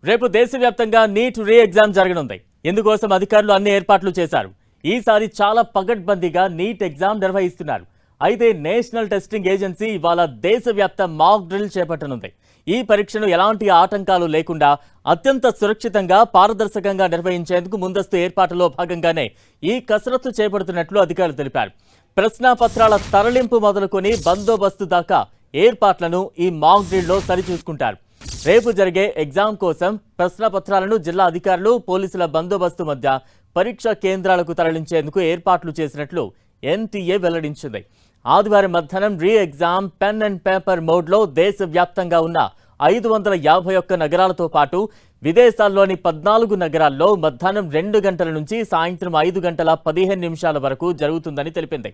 రేపు దేశవ్యాప్తంగా neat re exam జరగనుంది. ఇందుకోసం అధికారులు అన్ని ఏర్పాట్లు చేశారు. ఈసారి చాలా పగడ్బందీగా నీట్ ఎగ్జామ్ నిర్వహిస్తున్నారు. అయితే నేషనల్ టెస్టింగ్ ఏజెన్సీ ఇవాళ దేశవ్యాప్త మాక్ డ్రిల్ చేపట్టనుంది. ఈ పరీక్షను ఎలాంటి ఆటంకాలు లేకుండా అత్యంత సురక్షితంగా పారదర్శకంగా నిర్వహించేందుకు ముందస్తు ఏర్పాటులో భాగంగానే ఈ కసరత్తు చేపడుతున్నట్లు అధికారులు తెలిపారు. ప్రశ్నాపత్రాల తరలింపు మొదలుకొని బందోబస్తు దాకా ఏర్పాట్లను ఈ మాక్ డ్రిల్లో సరిచూసుకుంటారు. రేపు జరిగే ఎగ్జామ్ కోసం ప్రశ్నపత్రాలను జిల్లా అధికారులు పోలీసుల బందోబస్తు మధ్య పరీక్షా కేంద్రాలకు తరలించేందుకు ఏర్పాట్లు చేసినట్లు ఎన్టీఏ వెల్లడించింది. ఆదివారం మధ్యాహ్నం re exam pen and paper మోడ్లో దేశవ్యాప్తంగా ఉన్న 551 నగరాలతో పాటు విదేశాల్లోని 14 నగరాల్లో మధ్యాహ్నం 2 గంటల నుంచి సాయంత్రం 5 గంటల 15 నిమిషాల వరకు జరుగుతుందని తెలిపింది.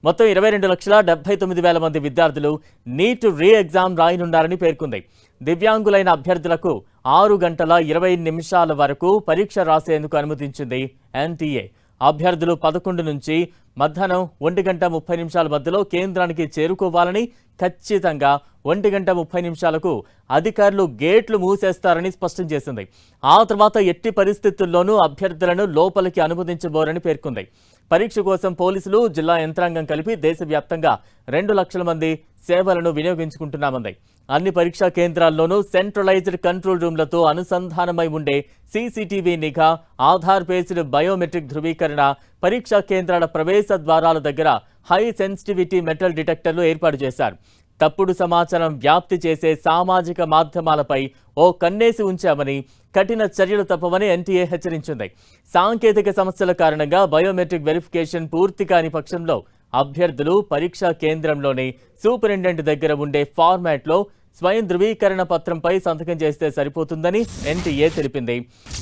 మొత్తం 22,79,000 మంది విద్యార్థులు నీట్ రీ ఎగ్జామ్ రాయనున్నారని పేర్కొంది. దివ్యాంగులైన అభ్యర్థులకు 6 గంటల 20 నిమిషాల వరకు పరీక్ష రాసేందుకు అనుమతించింది ఎన్టీఏ. అభ్యర్థులు 11 నుంచి మధ్యాహ్నం 1 గంట 30 నిమిషాల మధ్యలో కేంద్రానికి చేరుకోవాలని, ఖచ్చితంగా 1 గంట 30 నిమిషాలకు అధికారులు గేట్లు మూసేస్తారని స్పష్టం చేసింది. ఆ తర్వాత ఎట్టి పరిస్థితుల్లోనూ అభ్యర్థులను లోపలికి అనుమతించబోరని పేర్కొంది. పరీక్ష కోసం పోలీసులు, జిల్లా యంత్రాంగం కలిపి దేశవ్యాప్తంగా 2 లక్షల మంది సేవలను వినియోగించుకుంటున్నామంది. అన్ని పరీక్షా కేంద్రాల్లోనూ సెంట్రలైజ్డ్ కంట్రోల్ రూమ్లతో అనుసంధానమై ఉండే సీసీటీవీ నిఘా, ఆధార్ బేస్డ్ బయోమెట్రిక్ ధృవీకరణ, పరీక్షా కేంద్రాల ప్రవేశ ద్వారాల దగ్గర హై సెన్సిటివిటీ మెటల్ డిటెక్టర్లు ఏర్పాటు చేశారు. తప్పుడు సమాచారం వ్యాప్తి చేసే సామాజిక మాధ్యమాలపై ఓ కన్నేసి ఉంచామని, కఠిన చర్యలు తప్పవని ఎన్టీఏ హెచ్చరించింది. సాంకేతిక సమస్యల కారణంగా బయోమెట్రిక్ వెరిఫికేషన్ పూర్తి కాని పక్షంలో అభ్యర్థులు పరీక్షా కేంద్రంలోని సూపరింటెండెంట్ దగ్గర ఉండే ఫార్మాట్లో స్వయం ధృవీకరణ పత్రంపై సంతకం చేస్తే సరిపోతుందని ఎన్టీఏ తెలిపింది.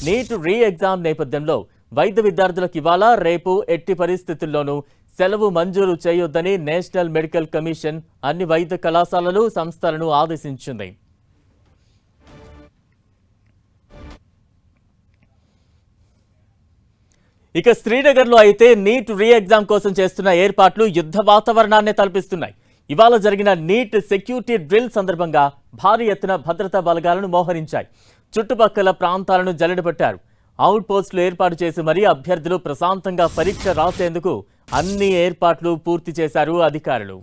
నీట్ రీ ఎగ్జామ్ నేపథ్యంలో వైద్య విద్యార్థులకు ఇవాళ, రేపు ఎట్టి పరిస్థితుల్లోనూ సెలవు మంజూరు చేయొద్దని నేషనల్ మెడికల్ కమిషన్ అన్ని వైద్య కళాశాలలు, సంస్థలను ఆదేశించింది. ఇక శ్రీనగర్లో అయితే నీట్ రీ ఎగ్జామ్ కోసం చేస్తున్న ఏర్పాట్లు యుద్ధ వాతావరణాన్ని తలపిస్తున్నాయి. ఇవాళ జరిగిన నీట్ సెక్యూరిటీ డ్రిల్ సందర్భంగా భారీ ఎత్తున భద్రతా బలగాలను మోహరించాయి. చుట్టుపక్కల ప్రాంతాలను జల్లెడపట్టారు. అవుట్ పోస్టులు ఏర్పాటు చేసి మరీ అభ్యర్థులు ప్రశాంతంగా పరీక్ష రాసేందుకు అన్ని ఏర్పాట్లు పూర్తి చేశారు అధికారులు.